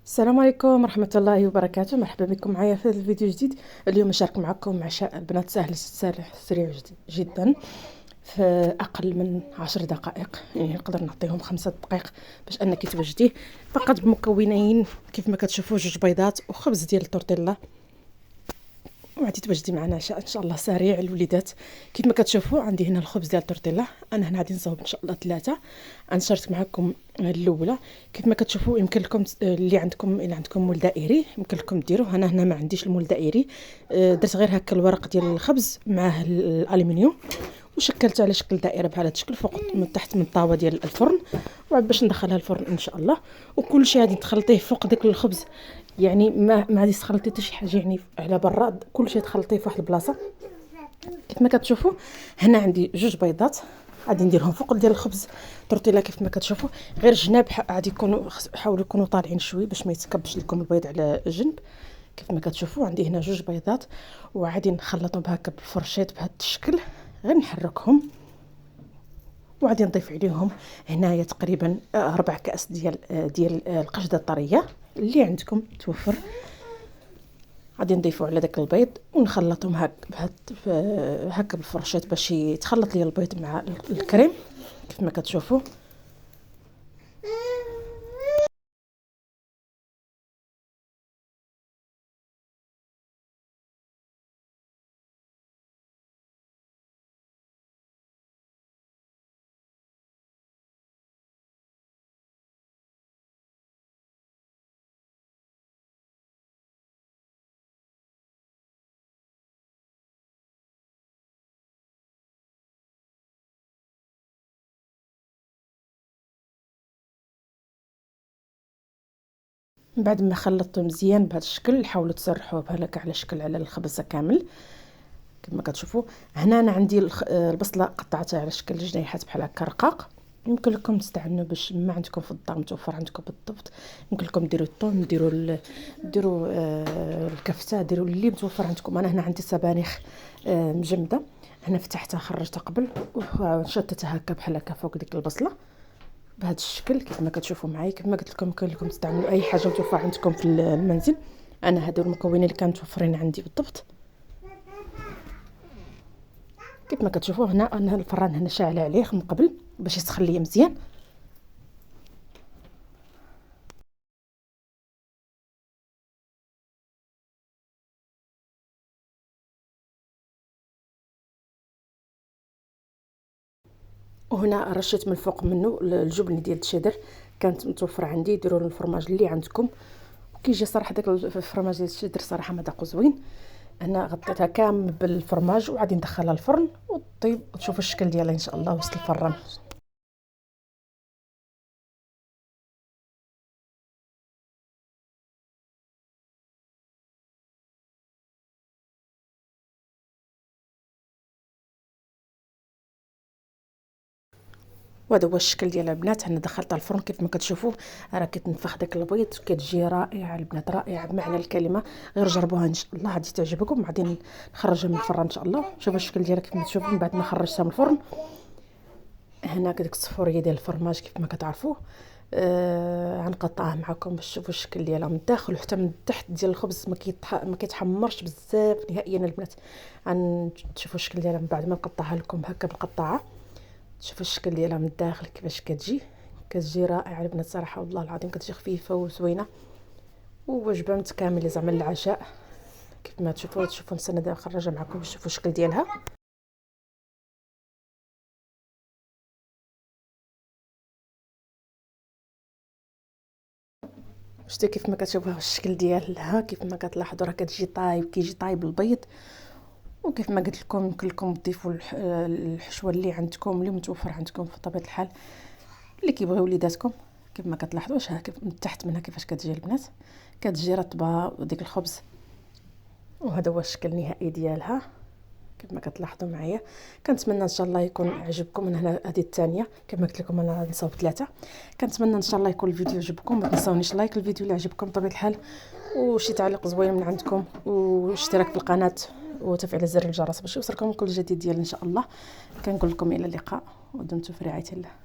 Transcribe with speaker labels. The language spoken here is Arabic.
Speaker 1: السلام عليكم ورحمة الله وبركاته. مرحبا بكم معايا في الفيديو جديد. اليوم نشارك معكم عشاء البنات سهل سريع جدا في أقل من 10 دقائق، يعني نقدر نعطيهم 5 دقائق باش أنك توجديه. فقط بمكونين كيف ما كتشوفوا، 2 بيضات وخبز ديال التورتيلا، وغادي توجدي معنا عشاء ان شاء الله سريع الوليدات. كيف ما كتشوفوا عندي هنا الخبز ديال التورتيلا، انا هنا غادي نصاوب ان شاء الله 3. غنشارك معكم الاولى. كيف ما كتشوفوا يمكن لكم اللي عندكم مول دائري يمكن لكم ديروه. انا هنا ما عنديش المول دائري، درت غير هكا الورق ديال الخبز معاه الالومنيوم وشكلته على شكل دائره بهذا الشكل فوق من تحت من الطاوه ديال الفرن، وعاد باش ندخلها الفرن ان شاء الله. وكل شيء غادي تخلطيه فوق داك الخبز، يعني ما غادي تخلطي حتى شي حاجه يعني على برا، كل شيء تخلطيه في واحد البلاصه. كيف ما كتشوفوا هنا عندي 2 بيضات غادي نديرهم فوق ديال الخبز تورتيلا. كيف ما كتشوفوا غير جناب غادي يكونوا، حاولوا يكونوا طالعين شوي باش ما يتكبش لكم البيض على جنب. كيف ما كتشوفوا عندي هنا 2 بيضات وغادي نخلطهم هكا بالفرشيط بهذا الشكل، غير نحركهم وغادي نضيف عليهم هنايا تقريبا 4 كأس ديال القشده الطريه اللي عندكم توفر. غادي نضيفوا على داك البيض ونخلطهم هكا بالفرشات باش يتخلط لي البيض مع الكريم. كيف ما كتشوفوا بعد ما خلطته مزيان بهذا الشكل، حاولوا تسرحوه بهذاك على شكل على الخبزه كامل. كما كتشوفوا هنا انا عندي البصله قطعتها على شكل جنيحات بحال هكا رقاق. يمكن لكم تستعنوا باش ما عندكم في الدار متوفر عندكم بالضبط، يمكن لكم ديروا الثوم، ديروا الكفته، ديروا اللي متوفر عندكم. انا هنا عندي سبانخ مجمده، هنا فتحتها خرجتها قبل وشتتها هكا بحال هكا فوق ديك البصله بهذا الشكل. كيف ما كتشوفوا معايا، كيف ما قلت لكم يمكن لكم تستعملوا اي حاجه متوفر عندكم في المنزل. انا هادو المكونين اللي كانوا متوفرين عندي بالضبط. كيف ما كتشوفوا هنا انا الفران هنا شاعله عليه من قبل باش يسخن لي مزيان. وهنا رشيت من الفوق منه الجبن ديال الشيدر، كانت متوفره عندي. ديروا الفرماج اللي عندكم، وكيجي صراحه داك الفرماج ديال الشيدر صراحه مذاقو زوين. انا غطيتها كامل بالفرماج وغادي ندخلها الفرن وطيب وتشوفوا الشكل ديالها ان شاء الله وسط الفران. وهذا هو الشكل ديال البنات. انا دخلتها الفرن كيف ما كتشوفوا راه كتنفخ داك البيض، كتجي رائعه البنات، رائعه بمعنى الكلمه. غير جربوها ان شاء الله غادي تعجبكم. غادي نخرجها من الفرن ان شاء الله. شوفوا الشكل ديالها كيف ما تشوفوا من بعد ما خرجتها من الفرن. هنا ديك الصفوريه ديال الفرماج كيف ما كتعرفوا. غنقطعها معكم باش تشوفوا الشكل ديالها من الداخل وحتى من التحت ديال الخبز. ما كيتحمرش بزاف نهائيا البنات. غنشوفوا الشكل ديالها من بعد ما نقطعها لكم هكا بالقطاعه. شوفوا الشكل ديالها من الداخل كيفاش كتجي رائعه البنات صراحه والله العظيم. كتجي خفيفه وزوينه ووجبه متكامله زعما للعشاء. كيف ما تشوفوا نستنى دابا نخرجها معكم باش تشوفوا الشكل ديالها. شتي كيف ما كتشوفوا الشكل ديالها، كيف ما كتلاحظوا راه كيجي طايب البيض. وكيف ما قلت لكم يمكن لكم تضيفوا الحشوه اللي عندكم اللي متوفر عندكم في طبيعه الحال اللي كيبغيو وليداتكم. كيف ما كتلاحظوا كيف من تحت منها كيفاش كتجي البنات، كتجي رطبه وديك الخبز. وهذا هو الشكل النهائي ديالها كيف ما كتلاحظوا معايا. كنتمنى ان شاء الله يكون عجبكم. من هنا هذه الثانيه كما قلت لكم انا غادي نصاوب 3. كنتمنى ان شاء الله يكون الفيديو عجبكم. ما تنساونيش لايك الفيديو اللي عجبكم بطبيعه الحال، وشي تعليق زوين من عندكم، واشتراك في القناه وتفعيل زر الجرس باش يوصلكم كل جديد ديال ان شاء الله. كنقول لكم الى اللقاء ودمتم في رعايه الله.